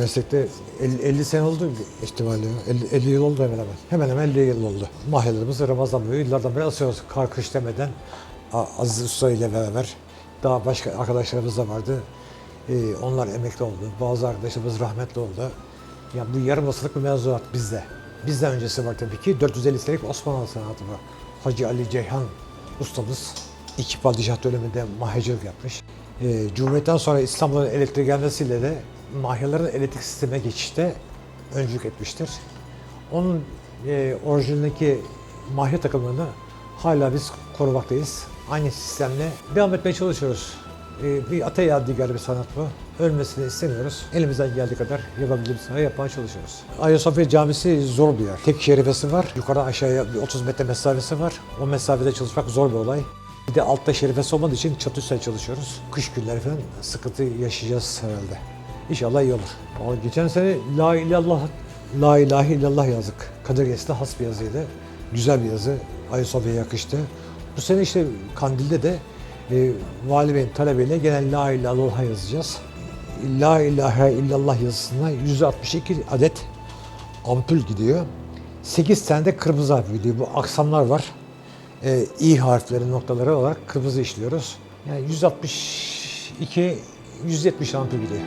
meslekte 50 sene oldu ihtimalle. 50 yıl oldu hemen hemen. Hemen hemen 50 yıl oldu. Mahyalarımızı Ramazan boyu yıllardan beri asıyoruz. Kar kış demeden Aziz Usta ile beraber. Daha başka arkadaşlarımız da vardı. Onlar emekli oldu. Bazı arkadaşlarımız rahmetli oldu. Yani bu yarım asırlık bir mevzuat bizde. Bizden öncesi var tabii ki. 450 senelik Osmanlı sanatı var. Hacı Ali Ceyhan ustamız 2 padişah döneminde mahyacılık yapmış. Cumhuriyet'ten sonra İstanbul'un elektrik gelmesiyle de mahyaların elektrik sistemine geçişte öncülük etmiştir. Onun orijinaldeki mahya takımlarını hala biz korumaktayız. Aynı sistemle devam etmeye çalışıyoruz. Bir ata yadigarı bir sanat bu. Ölmesini istemiyoruz. Elimizden geldiği kadar yapabildiğimiz kadar yapmaya çalışıyoruz. Ayasofya Camisi zor bir yer. Tek şerifesi var. Yukarıdan aşağıya bir 30 metre mesafesi var. O mesafede çalışmak zor bir olay. Bir de altta şerifesi olmadığı için çatı üstüne çalışıyoruz. Kış günleri falan sıkıntı yaşayacağız herhalde. İnşallah iyi olur. Geçen sene La ilahe illallah yazdık. Kadir Ges'te has bir yazıydı. Güzel bir yazı. Ayasofya'ya yakıştı. Bu sene işte Kandil'de de Vali Bey'in talebiyle gene La ilahe illallah yazacağız. La ilahe illallah yazısına 162 adet ampul gidiyor. 8 tane de kırmızı harf gidiyor. Bu aksamlar var. İ harfleri noktaları olarak kırmızı işliyoruz. Yani 170 ampul gidiyor.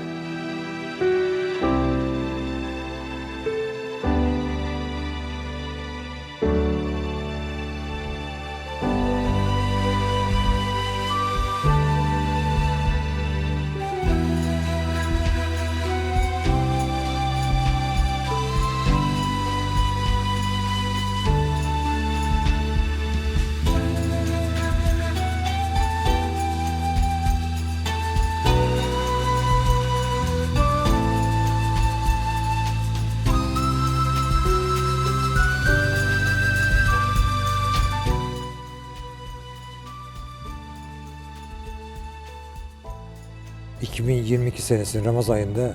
...2022 senesinin Ramazan ayında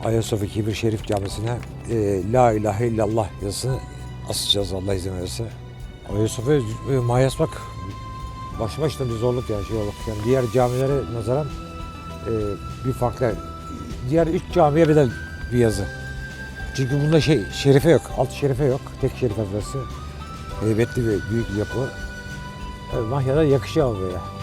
Ayasofya Kibir Şerif Camisi'ne La ilahe illallah yazısını asacağız Allah izin verirse. Ayasofya mahya asmak başlı başına bir zorluk yani Yani diğer camilere nazaran bir farklı. Diğer 3 camiye bedel bir yazı. Çünkü bunda şerife yok, alt şerife yok. Tek şerife burası. Heybetli ve büyük bir yapı. Mahya'da yakışıyor buraya.